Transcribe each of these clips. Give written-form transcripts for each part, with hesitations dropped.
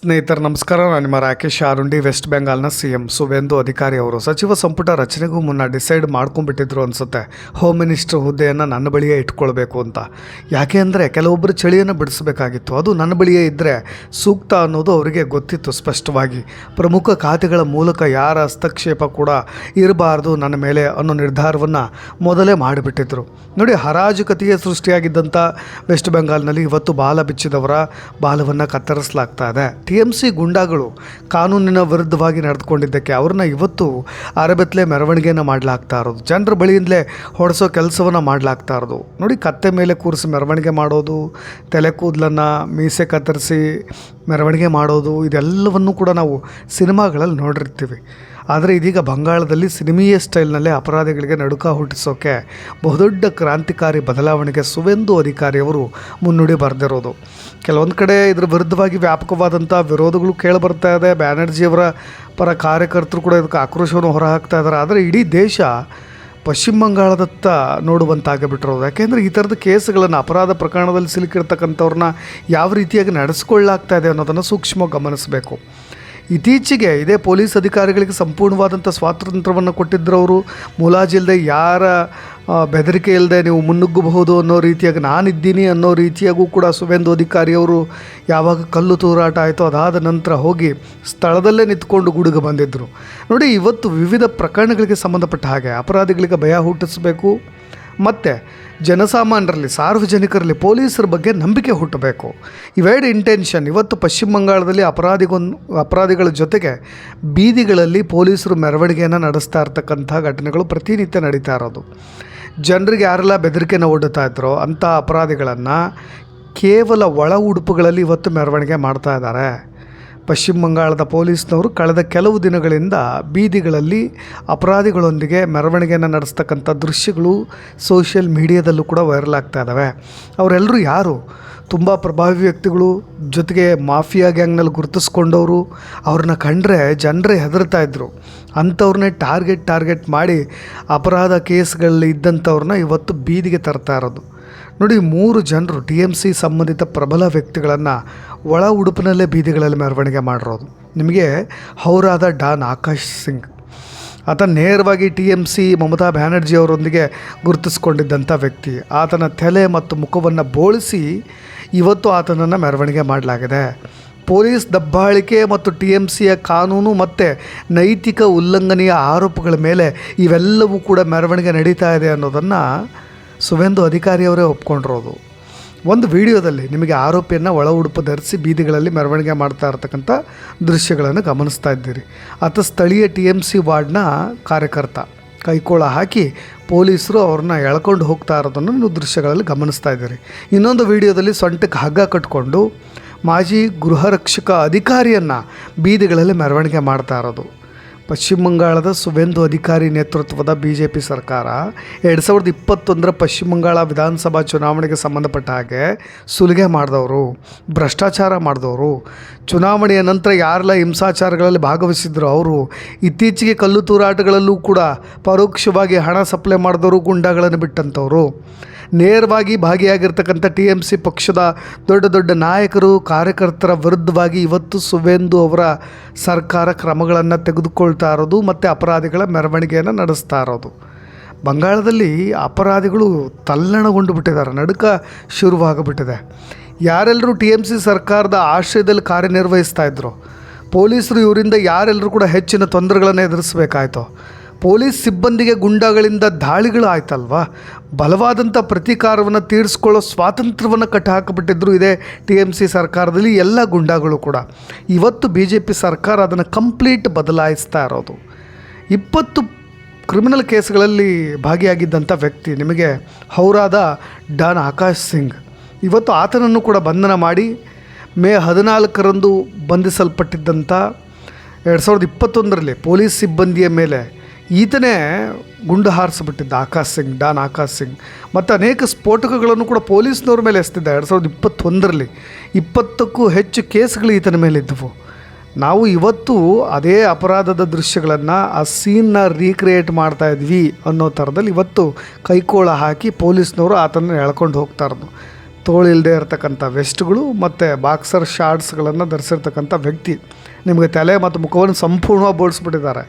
ಸ್ನೇಹಿತರು ನಮಸ್ಕಾರ. ನಾನು ನಿಮ್ಮ ರಾಕೇಶ್ ಆರುಂಡಿ. ವೆಸ್ಟ್ ಬೆಂಗಾಲ್ನ CM ಸುವೇಂದು ಅಧಿಕಾರಿ ಅವರು ಸಚಿವ ಸಂಪುಟ ರಚನೆಗೂ ಮುನ್ನ ಡಿಸೈಡ್ ಮಾಡ್ಕೊಂಡ್ಬಿಟ್ಟಿದ್ರು ಅನಿಸುತ್ತೆ, ಹೋಮ್ ಮಿನಿಸ್ಟರ್ ಹುದ್ದೆಯನ್ನು ನನ್ನ ಬಳಿಯೇ ಇಟ್ಕೊಳ್ಬೇಕು ಅಂತ. ಯಾಕೆ ಅಂದರೆ ಕೆಲವೊಬ್ಬರು ಚಳಿಯನ್ನು ಬಿಡಿಸಬೇಕಾಗಿತ್ತು, ಅದು ನನ್ನ ಬಳಿಯೇ ಇದ್ದರೆ ಸೂಕ್ತ ಅನ್ನೋದು ಅವರಿಗೆ ಗೊತ್ತಿತ್ತು ಸ್ಪಷ್ಟವಾಗಿ. ಪ್ರಮುಖ ಖಾತೆಗಳ ಮೂಲಕ ಯಾರ ಹಸ್ತಕ್ಷೇಪ ಕೂಡ ಇರಬಾರ್ದು ನನ್ನ ಮೇಲೆ ಅನ್ನೋ ನಿರ್ಧಾರವನ್ನು ಮೊದಲೇ ಮಾಡಿಬಿಟ್ಟಿದ್ರು. ನೋಡಿ, ಹರಾಜುಕತೆಯೇ ಸೃಷ್ಟಿಯಾಗಿದ್ದಂಥ ವೆಸ್ಟ್ ಬೆಂಗಾಲ್ನಲ್ಲಿ ಇವತ್ತು ಬಾಲ ಬಿಚ್ಚಿದವರ ಬಾಲವನ್ನು ಕತ್ತರಿಸಲಾಗ್ತಾ ಇದೆ. TMC ಗುಂಡಾಗಳು ಕಾನೂನಿನ ವಿರುದ್ಧವಾಗಿ ನಡೆದುಕೊಂಡಿದ್ದಕ್ಕೆ ಅವ್ರನ್ನ ಇವತ್ತು ಅರಬೆತ್ತಲೆ ಮೆರವಣಿಗೆಯನ್ನು ಮಾಡಲಾಗ್ತಾ ಇರೋದು, ಜನರ ಬಳಿಯಿಂದಲೇ ಹೊಡೆಸೋ ಕೆಲಸವನ್ನು ಮಾಡಲಾಗ್ತಾ ಇರೋದು. ನೋಡಿ, ಕತ್ತೆ ಮೇಲೆ ಕೂರಿಸಿ ಮೆರವಣಿಗೆ ಮಾಡೋದು, ತಲೆ ಕೂದಲನ್ನು ಮೀಸೆ ಕತ್ತರಿಸಿ ಮೆರವಣಿಗೆ ಮಾಡೋದು, ಇದೆಲ್ಲವನ್ನು ಕೂಡ ನಾವು ಸಿನಿಮಾಗಳಲ್ಲಿ ನೋಡಿರ್ತೀವಿ. ಆದರೆ ಇದೀಗ ಬಂಗಾಳದಲ್ಲಿ ಸಿನಿಮೀಯ ಸ್ಟೈಲ್ನಲ್ಲೇ ಅಪರಾಧಿಗಳಿಗೆ ನಡುಕ ಹುಟ್ಟಿಸೋಕೆ ಬಹುದೊಡ್ಡ ಕ್ರಾಂತಿಕಾರಿ ಬದಲಾವಣೆಗೆ ಸುವೇಂದು ಅಧಿಕಾರಿಯವರು ಮುನ್ನುಡಿ ಬರೆದಿರೋದು. ಕೆಲವೊಂದು ಕಡೆ ಇದರ ವಿರುದ್ಧವಾಗಿ ವ್ಯಾಪಕವಾದಂಥ ವಿರೋಧಗಳು ಕೇಳಿಬರ್ತಾ ಇದೆ. ಬ್ಯಾನರ್ಜಿಯವರ ಪರ ಕಾರ್ಯಕರ್ತರು ಕೂಡ ಇದಕ್ಕೆ ಆಕ್ರೋಶವನ್ನು ಹೊರಹಾಕ್ತಾ ಇದ್ದಾರೆ. ಆದರೆ ಇಡೀ ದೇಶ ಪಶ್ಚಿಮ ಬಂಗಾಳದತ್ತ ನೋಡುವಂತಾಗಿಬಿಟ್ಟಿರೋದು. ಯಾಕೆಂದರೆ ಈ ಥರದ ಕೇಸುಗಳನ್ನು, ಅಪರಾಧ ಪ್ರಕರಣದಲ್ಲಿ ಸಿಲುಕಿರ್ತಕ್ಕಂಥವ್ರನ್ನ ಯಾವ ರೀತಿಯಾಗಿ ನಡೆಸ್ಕೊಳ್ಳಾಗ್ತಾ ಇದೆ ಅನ್ನೋದನ್ನು ಸೂಕ್ಷ್ಮವಾಗಿ ಗಮನಿಸಬೇಕು. ಇತ್ತೀಚೆಗೆ ಇದೇ ಪೊಲೀಸ್ ಅಧಿಕಾರಿಗಳಿಗೆ ಸಂಪೂರ್ಣವಾದಂಥ ಸ್ವಾತಂತ್ರ್ಯವನ್ನು ಕೊಟ್ಟಿದ್ದರವರು. ಮುಲಾಜಿಲ್ಲದೆ ಯಾರ ಬೆದರಿಕೆ ಇಲ್ಲದೆ ನೀವು ಮುನ್ನುಗ್ಗಬಹುದು ಅನ್ನೋ ರೀತಿಯಾಗಿ, ನಾನಿದ್ದೀನಿ ಅನ್ನೋ ರೀತಿಯಾಗೂ ಕೂಡ ಸುವೇಂದು ಅಧಿಕಾರಿಯವರು ಯಾವಾಗ ಕಲ್ಲು ತೂರಾಟ ಆಯಿತೋ ಅದಾದ ನಂತರ ಹೋಗಿ ಸ್ಥಳದಲ್ಲೇ ನಿಂತ್ಕೊಂಡು ಗುಡುಗು ಬಂದಿದ್ದರು. ನೋಡಿ, ಇವತ್ತು ವಿವಿಧ ಪ್ರಕರಣಗಳಿಗೆ ಸಂಬಂಧಪಟ್ಟ ಹಾಗೆ ಅಪರಾಧಿಗಳಿಗೆ ಭಯ ಹುಟ್ಟಿಸಬೇಕು ಮತ್ತು ಜನಸಾಮಾನ್ಯರಲ್ಲಿ, ಸಾರ್ವಜನಿಕರಲ್ಲಿ ಪೊಲೀಸರ ಬಗ್ಗೆ ನಂಬಿಕೆ ಹುಟ್ಟಬೇಕು. ಇವೆರಡು ಇಂಟೆನ್ಷನ್. ಇವತ್ತು ಪಶ್ಚಿಮ ಬಂಗಾಳದಲ್ಲಿ ಅಪರಾಧಿಗಳ ಜೊತೆಗೆ ಬೀದಿಗಳಲ್ಲಿ ಪೊಲೀಸರು ಮೆರವಣಿಗೆಯನ್ನು ನಡೆಸ್ತಾ ಇರ್ತಕ್ಕಂಥ ಘಟನೆಗಳು ಪ್ರತಿನಿತ್ಯ ನಡೀತಾ ಇರೋದು. ಜನರಿಗೆ ಯಾರೆಲ್ಲ ಬೆದರಿಕೆನ ಒಡ್ಡುತ್ತಾ ಇದ್ರೋ ಅಂಥ ಅಪರಾಧಿಗಳನ್ನು ಕೇವಲ ಒಳ ಉಡುಪುಗಳಲ್ಲಿ ಇವತ್ತು ಮೆರವಣಿಗೆ ಮಾಡ್ತಾ ಇದ್ದಾರೆ. ಪಶ್ಚಿಮ ಬಂಗಾಳದ ಪೊಲೀಸ್ನವರು ಕಳೆದ ಕೆಲವು ದಿನಗಳಿಂದ ಬೀದಿಗಳಲ್ಲಿ ಅಪರಾಧಿಗಳೊಂದಿಗೆ ಮೆರವಣಿಗೆಯನ್ನು ನಡೆಸ್ತಕ್ಕಂಥ ದೃಶ್ಯಗಳು ಸೋಷಿಯಲ್ ಮೀಡಿಯಾದಲ್ಲೂ ಕೂಡ ವೈರಲ್ ಆಗ್ತಾ ಇದ್ದಾವೆ. ಅವರೆಲ್ಲರೂ ಯಾರು? ತುಂಬ ಪ್ರಭಾವಿ ವ್ಯಕ್ತಿಗಳು, ಜೊತೆಗೆ ಮಾಫಿಯಾ ಗ್ಯಾಂಗ್ನಲ್ಲಿ ಗುರುತಿಸ್ಕೊಂಡವರು. ಅವ್ರನ್ನ ಕಂಡ್ರೆ ಜನರೇ ಹೆದರ್ತಾ ಇದ್ದರು. ಅಂಥವ್ರನ್ನೇ ಟಾರ್ಗೆಟ್ ಮಾಡಿ ಅಪರಾಧ ಕೇಸ್ಗಳಲ್ಲಿ ಇದ್ದಂಥವ್ರನ್ನ ಇವತ್ತು ಬೀದಿಗೆ ತರ್ತಾ ಇರೋದು. ನೋಡಿ, 3 ಜನರು TMC ಸಂಬಂಧಿತ ಪ್ರಬಲ ವ್ಯಕ್ತಿಗಳನ್ನು ಒಳ ಉಡುಪಿನಲ್ಲೇ ಬೀದಿಗಳಲ್ಲಿ ಮೆರವಣಿಗೆ ಮಾಡಿರೋದು. ನಿಮಗೆ ಹೌರಾದ ಡಾನ್ ಆಕಾಶ್ ಸಿಂಗ್, ಆತ ನೇರವಾಗಿ TMC ಮಮತಾ ಬ್ಯಾನರ್ಜಿ ಅವರೊಂದಿಗೆ ಗುರುತಿಸ್ಕೊಂಡಿದ್ದಂಥ ವ್ಯಕ್ತಿ. ಆತನ ತಲೆ ಮತ್ತು ಮುಖವನ್ನು ಬೋಳಿಸಿ ಇವತ್ತು ಆತನನ್ನು ಮೆರವಣಿಗೆ ಮಾಡಲಾಗಿದೆ. ಪೊಲೀಸ್ ದಬ್ಬಾಳಿಕೆ ಮತ್ತು TMCಯ ಕಾನೂನು ಮತ್ತು ನೈತಿಕ ಉಲ್ಲಂಘನೆಯ ಆರೋಪಗಳ ಮೇಲೆ ಇವೆಲ್ಲವೂ ಕೂಡ ಮೆರವಣಿಗೆ ನಡೀತಾ ಇದೆ ಅನ್ನೋದನ್ನು ಸುವೇಂದು ಅಧಿಕಾರಿಯವರೇ ಒಪ್ಕೊಂಡಿರೋದು. ಒಂದು ವಿಡಿಯೋದಲ್ಲಿ ನಿಮಗೆ ಆರೋಪಿಯನ್ನು ಒಳ ಉಡುಪು ಧರಿಸಿ ಬೀದಿಗಳಲ್ಲಿ ಮೆರವಣಿಗೆ ಮಾಡ್ತಾ ಇರ್ತಕ್ಕಂಥ ದೃಶ್ಯಗಳನ್ನು ಗಮನಿಸ್ತಾ ಇದ್ದೀರಿ. ಆತ ಸ್ಥಳೀಯ TMC ವಾರ್ಡ್ನ ಕಾರ್ಯಕರ್ತ. ಕೈಕೋಳ ಹಾಕಿ ಪೊಲೀಸರು ಅವ್ರನ್ನ ಎಳ್ಕೊಂಡು ಹೋಗ್ತಾ ಇರೋದನ್ನು ನೀವು ದೃಶ್ಯಗಳಲ್ಲಿ ಗಮನಿಸ್ತಾ ಇದ್ದೀರಿ. ಇನ್ನೊಂದು ವಿಡಿಯೋದಲ್ಲಿ ಸೊಂಟಕ್ಕೆ ಹಗ್ಗ ಕಟ್ಕೊಂಡು ಮಾಜಿ ಗೃಹ ರಕ್ಷಕ ಅಧಿಕಾರಿಯನ್ನು ಬೀದಿಗಳಲ್ಲಿ ಮೆರವಣಿಗೆ ಮಾಡ್ತಾ ಇರೋದು. ಪಶ್ಚಿಮ ಬಂಗಾಳದ ಸುವೇಂದು ಅಧಿಕಾರಿ ನೇತೃತ್ವದ BJP ಸರ್ಕಾರ 2021 ಪಶ್ಚಿಮ ಬಂಗಾಳ ವಿಧಾನಸಭಾ ಚುನಾವಣೆಗೆ ಸಂಬಂಧಪಟ್ಟ ಹಾಗೆ ಸುಲಿಗೆ ಮಾಡಿದವರು, ಭ್ರಷ್ಟಾಚಾರ ಮಾಡಿದವರು, ಚುನಾವಣೆಯ ನಂತರ ಯಾರೆಲ್ಲ ಹಿಂಸಾಚಾರಗಳಲ್ಲಿ ಭಾಗವಹಿಸಿದ್ರು ಅವರು, ಇತ್ತೀಚೆಗೆ ಕಲ್ಲು ತೂರಾಟಗಳಲ್ಲೂ ಕೂಡ ಪರೋಕ್ಷವಾಗಿ ಹಣ ಸಪ್ಲೈ ಮಾಡಿದವರು, ಗುಂಡಾಗಳನ್ನು ಬಿಟ್ಟಂಥವರು, ನೇರವಾಗಿ ಭಾಗಿಯಾಗಿರ್ತಕ್ಕಂಥ TMC ಪಕ್ಷದ ದೊಡ್ಡ ನಾಯಕರು, ಕಾರ್ಯಕರ್ತರ ವಿರುದ್ಧವಾಗಿ ಇವತ್ತು ಸುವೇಂದು ಅವರ ಸರ್ಕಾರ ಕ್ರಮಗಳನ್ನು ತೆಗೆದುಕೊಳ್ತಾ ಇರೋದು ಮತ್ತು ಅಪರಾಧಿಗಳ ಮೆರವಣಿಗೆಯನ್ನು ನಡೆಸ್ತಾ ಇರೋದು. ಬಂಗಾಳದಲ್ಲಿ ಅಪರಾಧಿಗಳು ತಲ್ಲಣಗೊಂಡು ಬಿಟ್ಟಿದ್ದಾರೆ, ನಡುಕ ಶುರುವಾಗ್ಬಿಟ್ಟಿದೆ. ಯಾರೆಲ್ಲರೂ TMC ಸರ್ಕಾರದ ಆಶ್ರಯದಲ್ಲಿ ಕಾರ್ಯನಿರ್ವಹಿಸ್ತಾ ಇದ್ರು, ಪೊಲೀಸರು ಇವರಿಂದ ಯಾರೆಲ್ಲರೂ ಕೂಡ ಹೆಚ್ಚಿನ ತೊಂದರೆಗಳನ್ನು ಎದುರಿಸಬೇಕಾಯ್ತು. ಪೊಲೀಸ್ ಸಿಬ್ಬಂದಿಗೆ ಗುಂಡಾಗಳಿಂದ ದಾಳಿಗಳು ಆಯ್ತಲ್ವ, ಬಲವಾದಂಥ ಪ್ರತೀಕಾರವನ್ನು ತೀರಿಸ್ಕೊಳ್ಳೋ ಸ್ವಾತಂತ್ರ್ಯವನ್ನು ಕಟ್ಟಿಹಾಕಿಬಿಟ್ಟಿದ್ರು ಇದೇ TMC ಸರ್ಕಾರದಲ್ಲಿ ಎಲ್ಲ ಗುಂಡಾಗಳು ಕೂಡ. ಇವತ್ತು BJP ಸರ್ಕಾರ ಅದನ್ನು ಕಂಪ್ಲೀಟ್ ಬದಲಾಯಿಸ್ತಾ ಇರೋದು. 20 ಕ್ರಿಮಿನಲ್ ಕೇಸ್ಗಳಲ್ಲಿ ಭಾಗಿಯಾಗಿದ್ದಂಥ ವ್ಯಕ್ತಿ ನಿಮಗೆ ಹೌರಾದ ಡಾನ್ ಆಕಾಶ್ ಸಿಂಗ್. ಇವತ್ತು ಆತನನ್ನು ಕೂಡ ಬಂಧನ ಮಾಡಿ ಮೇ 14ರಂದು ಬಂಧಿಸಲ್ಪಟ್ಟಿದ್ದಂಥ 2021ರಲ್ಲಿ ಪೊಲೀಸ್ ಸಿಬ್ಬಂದಿಯ ಮೇಲೆ ಈತನೇ ಗುಂಡು ಹಾರಿಸಿಬಿಟ್ಟಿದ್ದ ಡಾನ್ ಆಕಾಶ್ ಸಿಂಗ್. ಮತ್ತು ಅನೇಕ ಸ್ಫೋಟಕಗಳನ್ನು ಕೂಡ ಪೊಲೀಸ್ನವ್ರ ಮೇಲೆ ಎಸ್ತಿದ್ದ. 2021ರಲ್ಲಿ 20ಕ್ಕೂ ಹೆಚ್ಚು ಕೇಸ್ಗಳು ಈತನ ಮೇಲಿದ್ದವು. ನಾವು ಇವತ್ತು ಅದೇ ಅಪರಾಧದ ದೃಶ್ಯಗಳನ್ನು, ಆ ಸೀನ್ನ ರೀಕ್ರಿಯೇಟ್ ಮಾಡ್ತಾ ಇದ್ವಿ ಅನ್ನೋ ಥರದಲ್ಲಿ ಇವತ್ತು ಕೈಕೋಳ ಹಾಕಿ ಪೊಲೀಸ್ನವರು ಆತನ ಎಳ್ಕೊಂಡು ಹೋಗ್ತಾ ಇರೋದು. ತೋಳಿಲ್ಲದೆ ಇರತಕ್ಕಂಥ ವೆಸ್ಟ್ಗಳು ಮತ್ತು ಬಾಕ್ಸರ್ ಶಾರ್ಟ್ಸ್ಗಳನ್ನು ಧರಿಸಿರ್ತಕ್ಕಂಥ ವ್ಯಕ್ತಿ ನಿಮಗೆ ತಲೆ ಮತ್ತು ಮುಖವನ್ನು ಸಂಪೂರ್ಣವಾಗಿ ಬೋಳಿಸ್ಬಿಟ್ಟಿದ್ದಾರೆ.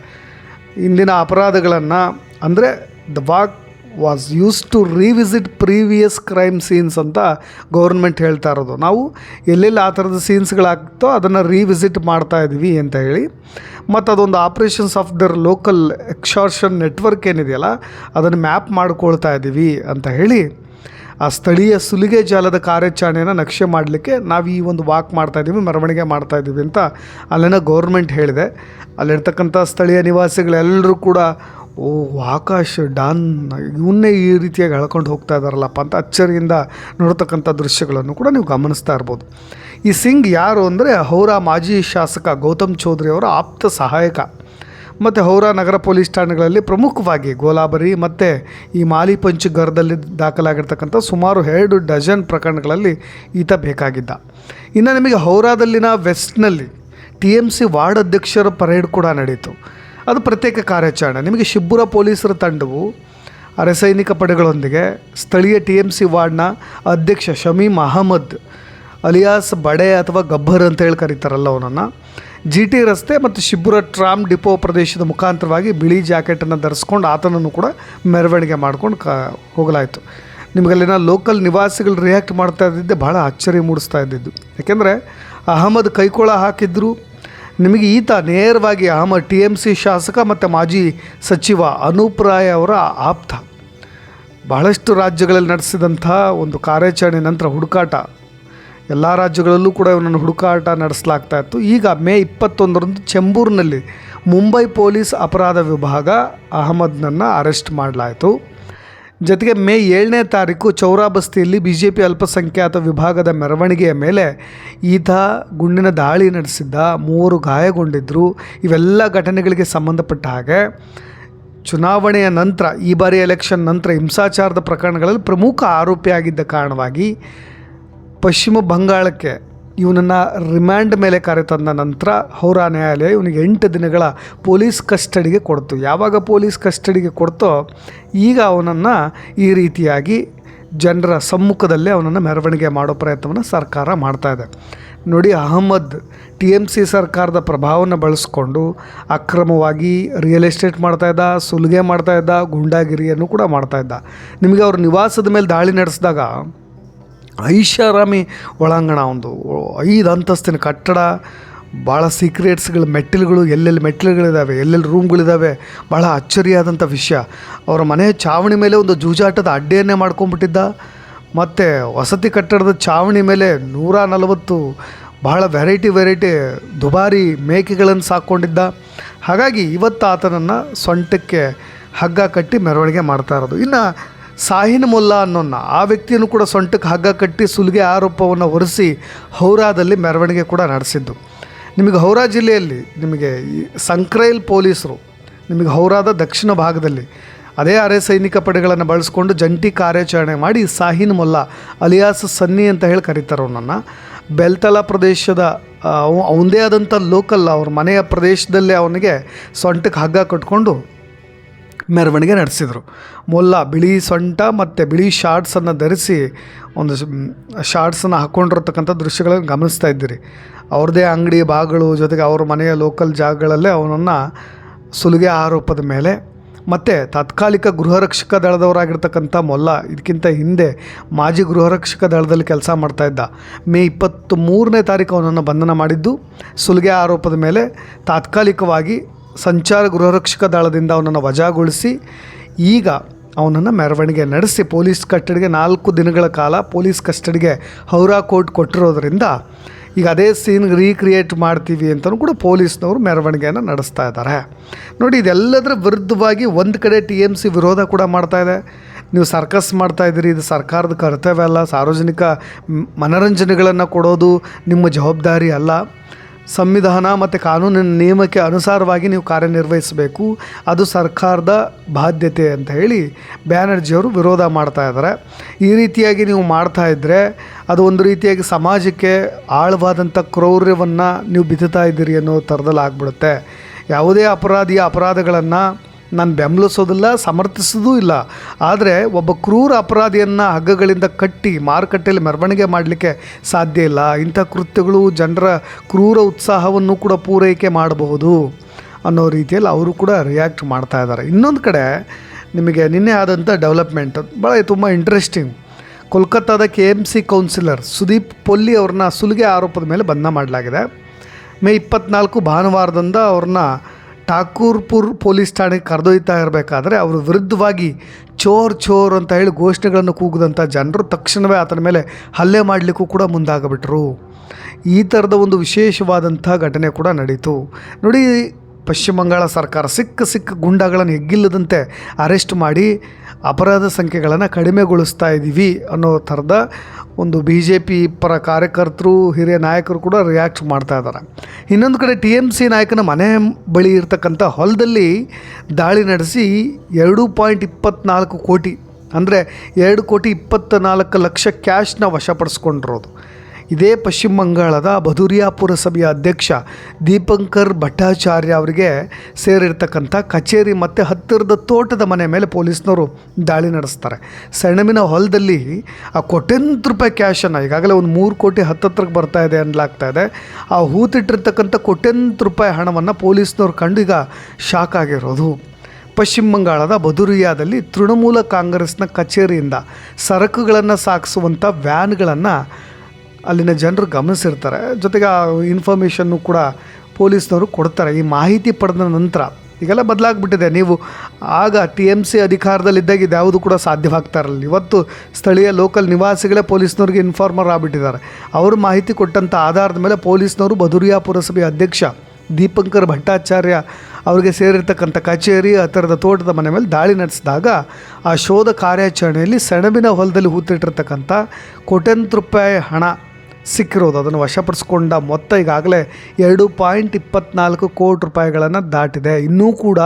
ಇಂದಿನ ಅಪರಾಧಗಳನ್ನು ಅಂದರೆ the walk was use to revisit previous crime scenes ಅಂತ ಗೌರ್ಮೆಂಟ್ ಹೇಳ್ತಾ ಇರೋದು. ನಾವು ಎಲ್ಲೆಲ್ಲಿ ಆ ಥರದ ಸೀನ್ಸ್ಗಳಾಗ್ತೋ ಅದನ್ನು ರಿವಿಸಿಟ್ ಮಾಡ್ತಾಯಿದ್ವಿ ಅಂತ ಹೇಳಿ, ಮತ್ತು ಅದೊಂದು operations of their local extortion network ಏನಿದೆಯಲ್ಲ ಅದನ್ನು ಮ್ಯಾಪ್ ಮಾಡ್ಕೊಳ್ತಾ ಇದ್ದೀವಿ ಅಂತ ಹೇಳಿ ಆ ಸ್ಥಳೀಯ ಸುಲಿಗೆ ಜಾಲದ ಕಾರ್ಯಾಚರಣೆಯನ್ನು ನಕ್ಷೆ ಮಾಡಲಿಕ್ಕೆ ನಾವು ಈ ಒಂದು ವಾಕ್ ಮಾಡ್ತಾಯಿದ್ದೀವಿ, ಮೆರವಣಿಗೆ ಮಾಡ್ತಾಯಿದ್ದೀವಿ ಅಂತ ಅಲ್ಲಿನ ಗೌರ್ಮೆಂಟ್ ಹೇಳಿದೆ. ಅಲ್ಲಿರ್ತಕ್ಕಂಥ ಸ್ಥಳೀಯ ನಿವಾಸಿಗಳೆಲ್ಲರೂ ಕೂಡ ಓ ಆಕಾಶ್ ಡಾನ್ ಇವನ್ನೇ ಈ ರೀತಿಯಾಗಿ ಎಳ್ಕೊಂಡು ಹೋಗ್ತಾ ಇದ್ದಾರಲ್ಲಪ್ಪ ಅಂತ ಅಚ್ಚರಿಯಿಂದ ನೋಡ್ತಕ್ಕಂಥ ದೃಶ್ಯಗಳನ್ನು ಕೂಡ ನೀವು ಗಮನಿಸ್ತಾ ಇರ್ಬೋದು. ಈ ಸಿಂಗ್ ಯಾರು ಅಂದರೆ ಹೌರಾ ಮಾಜಿ ಶಾಸಕ ಗೌತಮ್ ಚೌಧರಿ ಅವರ ಆಪ್ತ ಸಹಾಯಕ ಮತ್ತು ಹೌರಾ ನಗರ ಪೊಲೀಸ್ ಠಾಣೆಗಳಲ್ಲಿ ಪ್ರಮುಖವಾಗಿ ಗೋಲಾಬರಿ ಮತ್ತು ಈ ಮಾಲಿಪಂಚ್ ಗರ್ದಲ್ಲಿ ದಾಖಲಾಗಿರ್ತಕ್ಕಂಥ ಸುಮಾರು 2 ಡಜನ್ ಪ್ರಕರಣಗಳಲ್ಲಿ ಈತ ಬೇಕಾಗಿದ್ದ. ಇನ್ನು ನಿಮಗೆ ಹೌರಾದಲ್ಲಿನ ವೆಸ್ಟ್ನಲ್ಲಿ TMC ವಾರ್ಡ್ ಅಧ್ಯಕ್ಷರ ಪರೇಡ್ ಕೂಡ ನಡೀತು. ಅದು ಪ್ರತ್ಯೇಕ ಕಾರ್ಯಾಚರಣೆ. ನಿಮಗೆ ಶಿಬ್ಬುರ ಪೊಲೀಸರ ತಂಡವು ಅರೆಸೈನಿಕ ಪಡೆಗಳೊಂದಿಗೆ ಸ್ಥಳೀಯ TMC ವಾರ್ಡ್ನ ಅಧ್ಯಕ್ಷ ಶಮೀಮ್ ಅಹಮದ್ ಅಲಿಯಾಸ್ ಬಡೆ ಅಥವಾ ಗಬ್ಬರ್ ಅಂತ ಹೇಳಿ ಕರೀತಾರಲ್ಲ ಅವನನ್ನು GT ರಸ್ತೆ ಮತ್ತು ಶಿಬ್ಬುರ ಟ್ರಾಮ್ ಡಿಪೋ ಪ್ರದೇಶದ ಮುಖಾಂತರವಾಗಿ ಬಿಳಿ ಜಾಕೆಟನ್ನು ಧರಿಸ್ಕೊಂಡು ಆತನನ್ನು ಕೂಡ ಮೆರವಣಿಗೆ ಮಾಡ್ಕೊಂಡು ಹೋಗಲಾಯಿತು. ನಿಮಗಲ್ಲಿನ ಲೋಕಲ್ ನಿವಾಸಿಗಳು ರಿಯಾಕ್ಟ್ ಮಾಡ್ತಾ ಇದ್ದಿದ್ದೆ ಭಾಳ ಅಚ್ಚರಿ ಮೂಡಿಸ್ತಾ ಇದ್ದಿದ್ದು. ಯಾಕೆಂದರೆ ಅಹಮದ್ ಕೈಕೊಳ ಹಾಕಿದ್ರು. ನಿಮಗೆ ಈತ ನೇರವಾಗಿ ಅಹಮದ್ TMC ಶಾಸಕ ಮತ್ತು ಮಾಜಿ ಸಚಿವ ಅನೂಪ್ ರಾಯ್ ಅವರ ಆಪ್ತ. ಬಹಳಷ್ಟು ರಾಜ್ಯಗಳಲ್ಲಿ ನಡೆಸಿದಂಥ ಒಂದು ಕಾರ್ಯಾಚರಣೆ ನಂತರ ಹುಡುಕಾಟ ಎಲ್ಲ ರಾಜ್ಯಗಳಲ್ಲೂ ಕೂಡ ಇವನನ್ನು ಹುಡುಕಾಟ ನಡೆಸಲಾಗ್ತಾ ಇತ್ತು. ಈಗ ಮೇ 21ರಂದು ಚೆಂಬೂರಿನಲ್ಲಿ ಮುಂಬೈ ಪೊಲೀಸ್ ಅಪರಾಧ ವಿಭಾಗ ಅಹಮದ್ನನ್ನು ಅರೆಸ್ಟ್ ಮಾಡಲಾಯಿತು. ಜೊತೆಗೆ ಮೇ 7ನೇ ತಾರೀಕು ಚೌರಾಬಸ್ತಿಯಲ್ಲಿ BJP ಅಲ್ಪಸಂಖ್ಯಾತ ವಿಭಾಗದ ಮೆರವಣಿಗೆಯ ಮೇಲೆ ಈತ ಗುಂಡಿನ ದಾಳಿ ನಡೆಸಿದ್ದ, 3 ಗಾಯಗೊಂಡಿದ್ದರು. ಇವೆಲ್ಲ ಘಟನೆಗಳಿಗೆ ಸಂಬಂಧಪಟ್ಟ ಹಾಗೆ ಚುನಾವಣೆಯ ನಂತರ ಈ ಬಾರಿ ಎಲೆಕ್ಷನ್ ನಂತರ ಹಿಂಸಾಚಾರದ ಪ್ರಕರಣಗಳಲ್ಲಿ ಪ್ರಮುಖ ಆರೋಪಿಯಾಗಿದ್ದ ಕಾರಣವಾಗಿ ಪಶ್ಚಿಮ ಬಂಗಾಳಕ್ಕೆ ಇವನನ್ನು ರಿಮ್ಯಾಂಡ್ ಮೇಲೆ ಕರೆತಂದ ನಂತರ ಹೌರಾ ನ್ಯಾಯಾಲಯ ಇವನಿಗೆ 8 ದಿನಗಳ ಪೊಲೀಸ್ ಕಸ್ಟಡಿಗೆ ಕೊಡ್ತು. ಯಾವಾಗ ಪೊಲೀಸ್ ಕಸ್ಟಡಿಗೆ ಕೊಡ್ತೋ ಈಗ ಅವನನ್ನು ಈ ರೀತಿಯಾಗಿ ಜನರ ಸಮ್ಮುಖದಲ್ಲೇ ಅವನನ್ನು ಮೆರವಣಿಗೆ ಮಾಡೋ ಪ್ರಯತ್ನವನ್ನು ಸರ್ಕಾರ ಮಾಡ್ತಾಯಿದೆ. ನೋಡಿ, ಅಹಮದ್ TMC ಸರ್ಕಾರದ ಪ್ರಭಾವವನ್ನು ಬಳಸ್ಕೊಂಡು ಅಕ್ರಮವಾಗಿ ರಿಯಲ್ ಎಸ್ಟೇಟ್ ಮಾಡ್ತಾಯಿದ್ದ, ಸುಲಿಗೆ ಮಾಡ್ತಾಯಿದ್ದ, ಗೂಂಡಾಗಿರಿಯನ್ನು ಕೂಡ ಮಾಡ್ತಾಯಿದ್ದ. ನಿಮಗೆ ಅವ್ರ ನಿವಾಸದ ಮೇಲೆ ದಾಳಿ ನಡೆಸಿದಾಗ ಐಷಾರಾಮಿ ಒಳಾಂಗಣ, ಒಂದು 5 ಅಂತಸ್ತಿನ ಕಟ್ಟಡ, ಭಾಳ ಸೀಕ್ರೆಟ್ಸ್ಗಳು, ಮೆಟ್ಟಿಲುಗಳು, ಎಲ್ಲೆಲ್ಲಿ ಮೆಟ್ಟಿಲುಗಳಿದ್ದಾವೆ, ಎಲ್ಲೆಲ್ಲಿ ರೂಮ್ಗಳಿದ್ದಾವೆ. ಭಾಳ ಅಚ್ಚರಿಯಾದಂಥ ವಿಷಯ. ಅವರ ಮನೆಯ ಚಾವಣಿ ಮೇಲೆ ಒಂದು ಜೂಜಾಟದ ಅಡ್ಡೆಯನ್ನೇ ಮಾಡ್ಕೊಂಡ್ಬಿಟ್ಟಿದ್ದ. ಮತ್ತು ವಸತಿ ಕಟ್ಟಡದ ಚಾವಣಿ ಮೇಲೆ 140 ಭಾಳ ವೆರೈಟಿ ದುಬಾರಿ ಮೇಕೆಗಳನ್ನು ಸಾಕ್ಕೊಂಡಿದ್ದ. ಹಾಗಾಗಿ ಇವತ್ತು ಆತನನ್ನು ಸೊಂಟಕ್ಕೆ ಹಗ್ಗ ಕಟ್ಟಿ ಮೆರವಣಿಗೆ ಮಾಡ್ತಾ ಇರೋದು. ಇನ್ನು ಸಾಹಿನ್ ಮುಲ್ಲಾ ಅನ್ನೋನ್ನ ಆ ವ್ಯಕ್ತಿಯನ್ನು ಕೂಡ ಸೊಂಟಕ್ಕೆ ಹಗ್ಗ ಕಟ್ಟಿ ಸುಲಿಗೆ ಆರೋಪವನ್ನು ಹೊರಿಸಿ ಹೌರಾದಲ್ಲಿ ಮೆರವಣಿಗೆ ಕೂಡ ನಡೆಸಿದ್ದು. ನಿಮಗೆ ಹೌರಾ ಜಿಲ್ಲೆಯಲ್ಲಿ ನಿಮಗೆ ಸಂಕ್ರೈಲ್ ಪೊಲೀಸರು ನಿಮಗೆ ಹೌರಾದ ದಕ್ಷಿಣ ಭಾಗದಲ್ಲಿ ಅದೇ ಅರೆಸೈನಿಕ ಪಡೆಗಳನ್ನು ಬಳಸ್ಕೊಂಡು ಜಂಟಿ ಕಾರ್ಯಾಚರಣೆ ಮಾಡಿ ಸಾಹಿನ್ ಮುಲ್ಲಾ ಅಲಿಯಾಸ್ ಸನ್ನಿ ಅಂತ ಹೇಳಿ ಕರೀತಾರೆ ಅವನನ್ನು. ಬೆಲ್ತಲಾ ಪ್ರದೇಶದ ಅವನದೇ ಆದಂಥ ಲೋಕಲ್ ಅವ್ರ ಮನೆಯ ಪ್ರದೇಶದಲ್ಲೇ ಅವನಿಗೆ ಸೊಂಟಕ್ಕೆ ಹಗ್ಗ ಕಟ್ಕೊಂಡು ಮೆರವಣಿಗೆ ನಡೆಸಿದರು. ಮೊಲ್ಲ ಬಿಳಿ ಸೊಂಟ ಮತ್ತು ಬಿಳಿ ಶಾರ್ಟ್ಸನ್ನು ಧರಿಸಿ ಒಂದು ಶಾರ್ಟ್ಸನ್ನು ಹಾಕ್ಕೊಂಡಿರ್ತಕ್ಕಂಥ ದೃಶ್ಯಗಳನ್ನು ಗಮನಿಸ್ತಾ ಇದ್ದೀರಿ. ಅವ್ರದ್ದೇ ಅಂಗಡಿ ಬಾಗಿಲು ಜೊತೆಗೆ ಅವ್ರ ಮನೆಯ ಲೋಕಲ್ ಜಾಗಗಳಲ್ಲೇ ಅವನನ್ನು ಸುಲಿಗೆ ಆರೋಪದ ಮೇಲೆ ಮತ್ತು ತಾತ್ಕಾಲಿಕ ಗೃಹರಕ್ಷಕ ದಳದವರಾಗಿರ್ತಕ್ಕಂಥ ಮೊಲ್ಲ ಇದಕ್ಕಿಂತ ಹಿಂದೆ ಮಾಜಿ ಗೃಹರಕ್ಷಕ ದಳದಲ್ಲಿ ಕೆಲಸ ಮಾಡ್ತಾಯಿದ್ದ. ಮೇ 23ನೇ ತಾರೀಕು ಅವನನ್ನು ಬಂಧನ ಮಾಡಿದ್ದು. ಸುಲಿಗೆ ಆರೋಪದ ಮೇಲೆ ತಾತ್ಕಾಲಿಕವಾಗಿ ಸಂಚಾರ ಗೃಹರಕ್ಷಕ ದಳದಿಂದ ಅವನನ್ನು ವಜಾಗೊಳಿಸಿ ಈಗ ಅವನನ್ನು ಮೆರವಣಿಗೆ ನಡೆಸಿ ಪೊಲೀಸ್ ಕಸ್ಟಡಿಗೆ 4 ದಿನಗಳ ಕಾಲ ಪೊಲೀಸ್ ಕಸ್ಟಡಿಗೆ ಹೌರಾ ಕೋರ್ಟ್ ಕೊಟ್ಟಿರೋದ್ರಿಂದ ಈಗ ಅದೇ ಸೀನ್ ರೀಕ್ರಿಯೇಟ್ ಮಾಡ್ತೀವಿ ಅಂತಲೂ ಕೂಡ ಪೊಲೀಸ್ನವರು ಮೆರವಣಿಗೆಯನ್ನು ನಡೆಸ್ತಾ ಇದ್ದಾರೆ. ನೋಡಿ, ಇದೆಲ್ಲದರ ವಿರುದ್ಧವಾಗಿ ಒಂದು ಕಡೆ TMC ವಿರೋಧ ಕೂಡ ಮಾಡ್ತಾಯಿದೆ. ನೀವು ಸರ್ಕಸ್ ಮಾಡ್ತಾಯಿದ್ದೀರಿ, ಇದು ಸರ್ಕಾರದ ಕರ್ತವ್ಯ ಅಲ್ಲ, ಸಾರ್ವಜನಿಕ ಮನರಂಜನೆಗಳನ್ನು ಕೊಡೋದು ನಿಮ್ಮ ಜವಾಬ್ದಾರಿ ಅಲ್ಲ. ಸಂವಿಧಾನ ಮತ್ತು ಕಾನೂನಿನ ನಿಯಮಕ್ಕೆ ಅನುಸಾರವಾಗಿ ನೀವು ಕಾರ್ಯನಿರ್ವಹಿಸಬೇಕು, ಅದು ಸರ್ಕಾರದ ಬಾಧ್ಯತೆ ಅಂತ ಹೇಳಿ ಬ್ಯಾನರ್ಜಿಯವರು ವಿರೋಧ ಮಾಡ್ತಾ ಇದ್ದಾರೆ. ಈ ರೀತಿಯಾಗಿ ನೀವು ಮಾಡ್ತಾ ಇದ್ದರೆ ಅದು ಒಂದು ರೀತಿಯಾಗಿ ಸಮಾಜಕ್ಕೆ ಆಳವಾದಂಥ ಕ್ರೌರ್ಯವನ್ನು ನೀವು ಬಿತ್ತುತ್ತಾ ಇದ್ದೀರಿ ಅನ್ನೋ ಥರದಲ್ಲಿ ಆಗ್ಬಿಡುತ್ತೆ. ಯಾವುದೇ ಅಪರಾಧಿಯ ಅಪರಾಧಗಳನ್ನು ನಾನು ಬೆಂಬಲಿಸೋದಿಲ್ಲ, ಸಮರ್ಥಿಸೋದೂ ಇಲ್ಲ. ಆದರೆ ಒಬ್ಬ ಕ್ರೂರ ಅಪರಾಧಿಯನ್ನು ಹಗ್ಗಗಳಿಂದ ಕಟ್ಟಿ ಮಾರುಕಟ್ಟೆಯಲ್ಲಿ ಮೆರವಣಿಗೆ ಮಾಡಲಿಕ್ಕೆ ಸಾಧ್ಯ ಇಲ್ಲ. ಇಂಥ ಕೃತ್ಯಗಳು ಜನರ ಕ್ರೂರ ಉತ್ಸಾಹವನ್ನು ಕೂಡ ಪೂರೈಕೆ ಮಾಡಬಹುದು ಅನ್ನೋ ರೀತಿಯಲ್ಲಿ ಅವರು ಕೂಡ ರಿಯಾಕ್ಟ್ ಮಾಡ್ತಾ ಇದ್ದಾರೆ. ಇನ್ನೊಂದು ಕಡೆ ನಿಮಗೆ ನಿನ್ನೆ ಆದಂಥ ಡೆವಲಪ್ಮೆಂಟ್ ಭಾಳ ತುಂಬ ಇಂಟ್ರೆಸ್ಟಿಂಗ್. ಕೋಲ್ಕತ್ತಾದ KMC ಕೌನ್ಸಿಲರ್ ಸುದೀಪ್ ಪೊಲ್ಲಿ ಅವ್ರನ್ನ ಸುಲಿಗೆ ಆರೋಪದ ಮೇಲೆ ಬಂಧನ ಮಾಡಲಾಗಿದೆ. ಮೇ 24 ಭಾನುವಾರದಿಂದ ಅವ್ರನ್ನ ಠಾಕೂರ್ಪುರ್ ಪೊಲೀಸ್ ಠಾಣೆಗೆ ಕರೆದೊಯ್ತಾ ಇರಬೇಕಾದ್ರೆ ಅವ್ರ ವಿರುದ್ಧವಾಗಿ ಚೋರ್ ಅಂತ ಹೇಳಿ ಘೋಷಣೆಗಳನ್ನು ಕೂಗಿದಂಥ ಜನರು ತಕ್ಷಣವೇ ಆತನ ಮೇಲೆ ಹಲ್ಲೆ ಮಾಡಲಿಕ್ಕೂ ಕೂಡ ಮುಂದಾಗಿಬಿಟ್ರು. ಈ ಥರದ ಒಂದು ವಿಶೇಷವಾದಂಥ ಘಟನೆ ಕೂಡ ನಡೀತು. ನೋಡಿ, ಪಶ್ಚಿಮ ಬಂಗಾಳ ಸರ್ಕಾರ ಸಿಕ್ಕ ಗುಂಡಾಗಳನ್ನು ಹೆಗ್ಗಿಲ್ಲದಂತೆ ಅರೆಸ್ಟ್ ಮಾಡಿ ಅಪರಾಧ ಸಂಖ್ಯೆಗಳನ್ನು ಕಡಿಮೆಗೊಳಿಸ್ತಾ ಇದ್ದೀವಿ ಅನ್ನೋ ಥರದ ಒಂದು BJP ಪರ ಕಾರ್ಯಕರ್ತರು, ಹಿರಿಯ ನಾಯಕರು ಕೂಡ ರಿಯಾಕ್ಟ್ ಮಾಡ್ತಾ ಇದ್ದಾರೆ. ಇನ್ನೊಂದು ಕಡೆ TMC ನಾಯಕನ ಮನೆ ಬಳಿ ಇರ್ತಕ್ಕಂಥ ಹೊಲದಲ್ಲಿ ದಾಳಿ ನಡೆಸಿ 2.24 ಕೋಟಿ ಅಂದರೆ 2,24,00,000 ಕ್ಯಾಶ್ನ ವಶಪಡಿಸ್ಕೊಂಡಿರೋದು. ಇದೇ ಪಶ್ಚಿಮ ಬಂಗಾಳದ ಭದೂರಿಯಾ ಪುರಸಭೆಯ ಅಧ್ಯಕ್ಷ ದೀಪಂಕರ್ ಭಟ್ಟಾಚಾರ್ಯ ಅವರಿಗೆ ಸೇರಿರ್ತಕ್ಕಂಥ ಕಚೇರಿ ಮತ್ತು ಹತ್ತಿರದ ತೋಟದ ಮನೆ ಮೇಲೆ ಪೊಲೀಸ್ನವರು ದಾಳಿ ನಡೆಸ್ತಾರೆ. ಸೆಣಬಿನ ಹೊಲದಲ್ಲಿ ಆ ₹1,000 ಕ್ಯಾಶನ್ನು, ಈಗಾಗಲೇ ಒಂದು 3 ಕೋಟಿ ಹತ್ತತ್ರಕ್ಕೆ ಬರ್ತಾ ಇದೆ ಅನ್ನಲಾಗ್ತಾ ಇದೆ, ಆ ಹೂತಿಟ್ಟಿರ್ತಕ್ಕಂಥ ₹1,000 ಹಣವನ್ನು ಪೊಲೀಸ್ನವ್ರು ಕಂಡು ಈಗ ಶಾಕ್ ಆಗಿರೋದು. ಪಶ್ಚಿಮ ಬಂಗಾಳದ ಭದೂರಿಯಾದಲ್ಲಿ ತೃಣಮೂಲ ಕಾಂಗ್ರೆಸ್ನ ಕಚೇರಿಯಿಂದ ಸರಕುಗಳನ್ನು ಸಾಗಿಸುವಂಥ ವ್ಯಾನ್ಗಳನ್ನು ಅಲ್ಲಿನ ಜನರು ಗಮನಿಸಿರ್ತಾರೆ. ಜೊತೆಗೆ ಆ ಇನ್ಫಾರ್ಮೇಷನ್ನು ಕೂಡ ಪೊಲೀಸ್ನವರು ಕೊಡ್ತಾರೆ. ಈ ಮಾಹಿತಿ ಪಡೆದ ನಂತರ ಈಗೆಲ್ಲ ಬದಲಾಗ್ಬಿಟ್ಟಿದೆ. ನೀವು ಆಗ TMC ಅಧಿಕಾರದಲ್ಲಿದ್ದಾಗ ಇದು ಯಾವುದು ಕೂಡ ಸಾಧ್ಯವಾಗ್ತಾ ಇರಲಿಲ್ಲ. ಇವತ್ತು ಸ್ಥಳೀಯ ಲೋಕಲ್ ನಿವಾಸಿಗಳೇ ಪೊಲೀಸ್ನವ್ರಿಗೆ ಇನ್ಫಾರ್ಮರ್ ಆಗಿಬಿಟ್ಟಿದ್ದಾರೆ. ಅವರು ಮಾಹಿತಿ ಕೊಟ್ಟಂಥ ಆಧಾರದ ಮೇಲೆ ಪೊಲೀಸ್ನವರು ಭದೂರಿಯಾ ಪುರಸಭೆಯ ಅಧ್ಯಕ್ಷ ದೀಪಂಕರ್ ಭಟ್ಟಾಚಾರ್ಯ ಅವರಿಗೆ ಸೇರಿರ್ತಕ್ಕಂಥ ಕಚೇರಿ ಹತ್ತಿರದ ತೋಟದ ಮನೆ ಮೇಲೆ ದಾಳಿ ನಡೆಸಿದಾಗ ಆ ಶೋಧ ಕಾರ್ಯಾಚರಣೆಯಲ್ಲಿ ಸೆಣಬಿನ ಹೊಲದಲ್ಲಿ ಹೂತಿಟ್ಟಿರ್ತಕ್ಕಂಥ ₹1,000 ಹಣ ಸಿಕ್ಕಿರೋದು. ಅದನ್ನು ವಶಪಡಿಸ್ಕೊಂಡ ಮೊತ್ತ ಈಗಾಗಲೇ 2.24 ಕೋಟಿ ರೂಪಾಯಿಗಳನ್ನು ದಾಟಿದೆ. ಇನ್ನೂ ಕೂಡ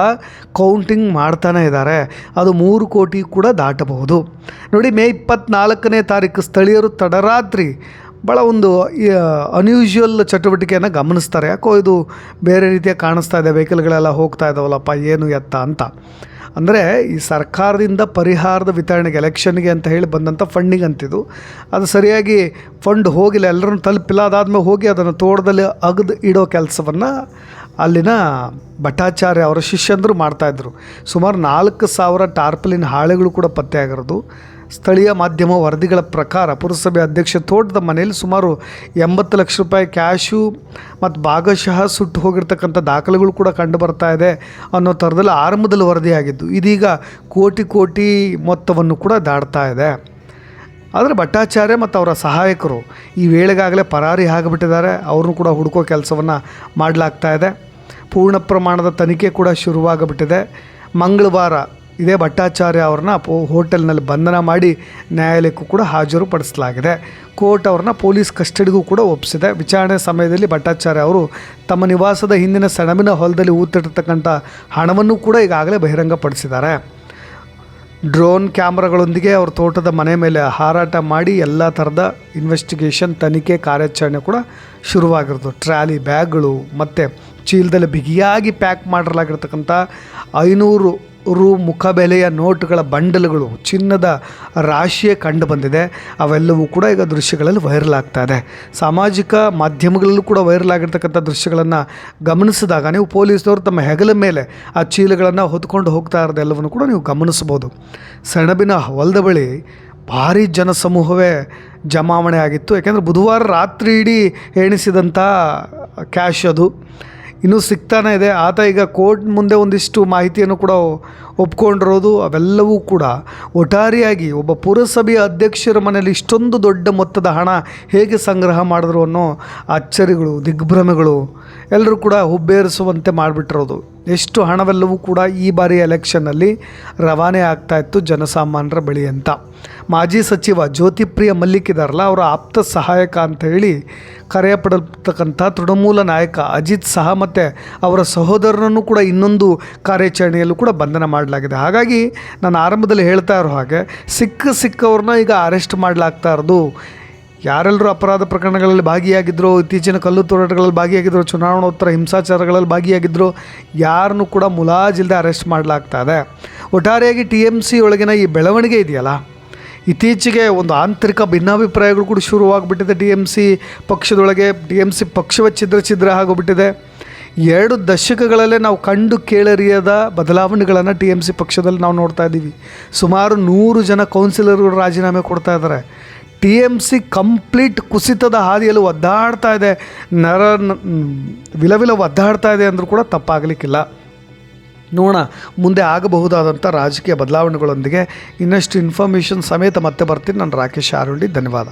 ಕೌಂಟಿಂಗ್ ಮಾಡ್ತಾನೆ ಇದ್ದಾರೆ. ಅದು 3 ಕೋಟಿ ಕೂಡ ದಾಟಬಹುದು. ನೋಡಿ, ಮೇ 24ನೇ ತಾರೀಕು ಸ್ಥಳೀಯರು ತಡರಾತ್ರಿ ಭಾಳ ಒಂದು ಅನ್ಯೂಶುವಲ್ ಚಟುವಟಿಕೆಯನ್ನು ಗಮನಿಸ್ತಾರೆ. ಯಾಕೋ ಇದು ಬೇರೆ ರೀತಿಯ ಕಾಣಿಸ್ತಾ ಇದೆ, ವೆಹಿಕಲ್ಗಳೆಲ್ಲ ಹೋಗ್ತಾ ಇದ್ದಾವಲ್ಲಪ್ಪ, ಏನು ಎತ್ತ ಅಂತ. ಅಂದರೆ ಈ ಸರ್ಕಾರದಿಂದ ಪರಿಹಾರದ ವಿತರಣೆಗೆ, ಎಲೆಕ್ಷನ್ಗೆ ಅಂತ ಹೇಳಿ ಬಂದಂಥ ಫಂಡಿಂಗ್ ಅಂತಿದ್ದು, ಅದು ಸರಿಯಾಗಿ ಫಂಡ್ ಹೋಗಿಲ್ಲ, ಎಲ್ಲರನ್ನು ತಲುಪಿಲ್ಲ. ಅದಾದಮೇಲೆ ಹೋಗಿ ಅದನ್ನು ತೋಟದಲ್ಲಿ ಅಗದು ಇಡೋ ಕೆಲಸವನ್ನು ಅಲ್ಲಿನ ಭಟ್ಟಾಚಾರ್ಯ ಅವರ ಶಿಷ್ಯಂದರು ಮಾಡ್ತಾಯಿದ್ರು. ಸುಮಾರು 4,000 ಟಾರ್ಪಲಿನ್ ಹಾಳೆಗಳು ಕೂಡ ಪತ್ತೆಯಾಗಿರೋದು. ಸ್ಥಳೀಯ ಮಾಧ್ಯಮ ವರದಿಗಳ ಪ್ರಕಾರ ಪುರಸಭೆ ಅಧ್ಯಕ್ಷ ತೋಟದ ಮನೆಯಲ್ಲಿ ಸುಮಾರು ₹80 ಲಕ್ಷ ಕ್ಯಾಶು ಮತ್ತು ಭಾಗಶಃ ಸುಟ್ಟು ಹೋಗಿರ್ತಕ್ಕಂಥ ದಾಖಲೆಗಳು ಕೂಡ ಕಂಡು ಬರ್ತಾ ಇದೆ ಅನ್ನೋ ಥರದಲ್ಲಿ ಆರಂಭದಲ್ಲಿ ವರದಿಯಾಗಿದ್ದು, ಇದೀಗ ಕೋಟಿ ಮೊತ್ತವನ್ನು ಕೂಡ ದಾಟ್ತಾ ಇದೆ. ಆದರೆ ಭಟ್ಟಾಚಾರ್ಯ ಮತ್ತು ಅವರ ಸಹಾಯಕರು ಈ ವೇಳೆಗಾಗಲೇ ಪರಾರಿ ಆಗಿಬಿಟ್ಟಿದ್ದಾರೆ. ಅವ್ರನ್ನೂ ಕೂಡ ಹುಡುಕೋ ಕೆಲಸವನ್ನು ಮಾಡಲಾಗ್ತಾ ಇದೆ. ಪೂರ್ಣ ಪ್ರಮಾಣದ ತನಿಖೆ ಕೂಡ ಶುರುವಾಗಿಬಿಟ್ಟಿದೆ. ಮಂಗಳವಾರ ಇದೇ ಭಟ್ಟಾಚಾರ್ಯ ಅವ್ರನ್ನ ಹೋಟೆಲ್ನಲ್ಲಿ ಬಂಧನ ಮಾಡಿ ನ್ಯಾಯಾಲಯಕ್ಕೂ ಕೂಡ ಹಾಜರುಪಡಿಸಲಾಗಿದೆ. ಕೋರ್ಟ್ ಅವ್ರನ್ನ ಪೊಲೀಸ್ ಕಸ್ಟಡಿಗೂ ಕೂಡ ಒಪ್ಪಿಸಿದೆ. ವಿಚಾರಣೆ ಸಮಯದಲ್ಲಿ ಭಟ್ಟಾಚಾರ್ಯ ಅವರು ತಮ್ಮ ನಿವಾಸದ ಹಿಂದಿನ ಸೆಣಬಿನ ಹೊಲದಲ್ಲಿ ಹೂತಿಟ್ಟಿರ್ತಕ್ಕಂಥ ಹಣವನ್ನು ಕೂಡ ಈಗಾಗಲೇ ಬಹಿರಂಗಪಡಿಸಿದ್ದಾರೆ. ಡ್ರೋನ್ ಕ್ಯಾಮ್ರಾಗಳೊಂದಿಗೆ ಅವ್ರ ತೋಟದ ಮನೆ ಮೇಲೆ ಹಾರಾಟ ಮಾಡಿ ಎಲ್ಲ ಥರದ ಇನ್ವೆಸ್ಟಿಗೇಷನ್, ತನಿಖೆ ಕಾರ್ಯಾಚರಣೆ ಕೂಡ ಶುರುವಾಗಿರೋದು. ಟ್ರಾಲಿ ಬ್ಯಾಗ್ಗಳು ಮತ್ತು ಚೀಲದಲ್ಲಿ ಬಿಗಿಯಾಗಿ ಪ್ಯಾಕ್ ಮಾಡಿರಲಾಗಿರ್ತಕ್ಕಂಥ 500 ರು ಮುಖಬೆಲೆಯ ನೋಟುಗಳ ಬಂಡಲ್ಗಳು, ಚಿನ್ನದ ರಾಶಿಯೇ ಕಂಡು ಬಂದಿದೆ. ಅವೆಲ್ಲವೂ ಕೂಡ ಈಗ ದೃಶ್ಯಗಳಲ್ಲಿ ವೈರಲ್ ಆಗ್ತಾ ಇದೆ. ಸಾಮಾಜಿಕ ಮಾಧ್ಯಮಗಳಲ್ಲೂ ಕೂಡ ವೈರಲ್ ಆಗಿರ್ತಕ್ಕಂಥ ದೃಶ್ಯಗಳನ್ನು ಗಮನಿಸಿದಾಗ ನೀವು ಪೊಲೀಸರು ತಮ್ಮ ಹೆಗಲ ಮೇಲೆ ಆ ಚೀಲಗಳನ್ನು ಹೊತ್ಕೊಂಡು ಹೋಗ್ತಾ ಇರೋದು ಎಲ್ಲವನ್ನು ಕೂಡ ನೀವು ಗಮನಿಸ್ಬೋದು. ಸೆಣಬಿನ ಹೊಲದ ಬಳಿ ಭಾರೀ ಜನಸಮೂಹವೇ ಜಮಾವಣೆ ಆಗಿತ್ತು. ಯಾಕೆಂದರೆ ಬುಧವಾರ ರಾತ್ರಿ ಇಡೀ ಎಣಿಸಿದಂಥ ಕ್ಯಾಶ್ ಅದು ಇನ್ನೂ ಸಿಗ್ತಾನೆ ಇದೆ. ಆತ ಈಗ ಕೋರ್ಟ್ ಮುಂದೆ ಒಂದಿಷ್ಟು ಮಾಹಿತಿಯನ್ನು ಕೂಡ ಒಪ್ಕೊಂಡಿರೋದು. ಅವೆಲ್ಲವೂ ಕೂಡ ಒಟ್ಟಾರೆಯಾಗಿ ಒಬ್ಬ ಪುರಸಭೆಯ ಅಧ್ಯಕ್ಷರ ಮನೆಯಲ್ಲಿ ಇಷ್ಟೊಂದು ದೊಡ್ಡ ಮೊತ್ತದ ಹಣ ಹೇಗೆ ಸಂಗ್ರಹ ಮಾಡಿದ್ರು ಅನ್ನೋ ಅಚ್ಚರಿಗಳು, ದಿಗ್ಭ್ರಮೆಗಳು ಎಲ್ಲರೂ ಕೂಡ ಹುಬ್ಬೇರಿಸುವಂತೆ ಮಾಡಿಬಿಟ್ಟಿರೋದು. ಎಷ್ಟು ಹಣವೆಲ್ಲವೂ ಕೂಡ ಈ ಬಾರಿ ಎಲೆಕ್ಷನ್ನಲ್ಲಿ ರವಾನೆ ಆಗ್ತಾಯಿತ್ತು ಜನಸಾಮಾನ್ಯರ ಬಳಿ ಅಂತ. ಮಾಜಿ ಸಚಿವ ಜ್ಯೋತಿಪ್ರಿಯ ಮಲ್ಲಿಕ್ ಇದ್ದಾರಲ್ಲ, ಅವರ ಆಪ್ತ ಸಹಾಯಕ ಅಂತ ಹೇಳಿ ಕರೆಯಪಡತಕ್ಕಂಥ ತೃಣಮೂಲ ನಾಯಕ ಅಜಿತ್ ಸಹ ಮತ್ತು ಅವರ ಸಹೋದರನನ್ನು ಕೂಡ ಇನ್ನೊಂದು ಕಾರ್ಯಾಚರಣೆಯಲ್ಲೂ ಕೂಡ ಬಂಧನ ಮಾಡಲಾಗಿದೆ. ಹಾಗಾಗಿ ನಾನು ಆರಂಭದಲ್ಲಿ ಹೇಳ್ತಾ ಇರೋ ಹಾಗೆ ಸಿಕ್ಕವ್ರನ್ನ ಈಗ ಅರೆಸ್ಟ್ ಮಾಡಲಾಗ್ತಾ ಇರೋದು ಯಾರೆಲ್ಲರೂ ಅಪರಾಧ ಪ್ರಕರಣಗಳಲ್ಲಿ ಭಾಗಿಯಾಗಿದ್ದರು, ಇತ್ತೀಚಿನ ಕಲ್ಲು ತೂರಾಟಗಳಲ್ಲಿ ಭಾಗಿಯಾಗಿದ್ದರು, ಚುನಾವಣೋತ್ತರ ಹಿಂಸಾಚಾರಗಳಲ್ಲಿ ಭಾಗಿಯಾಗಿದ್ದರು, ಯಾರನ್ನೂ ಕೂಡ ಮುಲಾಜಿಲ್ಲದೆ ಅರೆಸ್ಟ್ ಮಾಡಲಾಗ್ತಾ ಇದೆ. ಒಟ್ಟಾರೆಯಾಗಿ TMC ಒಳಗಿನ ಈ ಬೆಳವಣಿಗೆ ಇದೆಯಲ್ಲ, ಇತ್ತೀಚೆಗೆ ಒಂದು ಆಂತರಿಕ ಭಿನ್ನಾಭಿಪ್ರಾಯಗಳು ಕೂಡ ಶುರುವಾಗ್ಬಿಟ್ಟಿದೆ. TMC ಪಕ್ಷದೊಳಗೆ TMC ಪಕ್ಷವೇ ಛಿದ್ರ ಆಗೋಗ್ಬಿಟ್ಟಿದೆ. 2 ದಶಕಗಳಲ್ಲೇ ನಾವು ಕಂಡು ಕೇಳರಿಯದ ಬದಲಾವಣೆಗಳನ್ನು TMC ಪಕ್ಷದಲ್ಲಿ ನಾವು ನೋಡ್ತಾ ಇದ್ದೀವಿ. ಸುಮಾರು 100 ಜನ ಕೌನ್ಸಿಲರ್ಗಳು ರಾಜೀನಾಮೆ ಕೊಡ್ತಾ ಇದ್ದಾರೆ. TMC ಕಂಪ್ಲೀಟ್ ಕುಸಿತದ ಹಾದಿಯಲ್ಲಿ ಒದ್ದಾಡ್ತಾ ಇದೆ, ವಿಲವಿಲ ಒದ್ದಾಡ್ತಾ ಇದೆ ಅಂದರೂ ಕೂಡ ತಪ್ಪಾಗಲಿಕ್ಕಿಲ್ಲ. ನೋಡೋಣ ಮುಂದೆ ಆಗಬಹುದಾದಂಥ ರಾಜಕೀಯ ಬದಲಾವಣೆಗಳೊಂದಿಗೆ ಇನ್ನಷ್ಟು ಇನ್ಫಾರ್ಮೇಷನ್ ಸಮೇತ ಮತ್ತೆ ಬರ್ತೀನಿ. ನಾನು ರಾಕೇಶ್ ಆರುಂಡಿ. ಧನ್ಯವಾದ.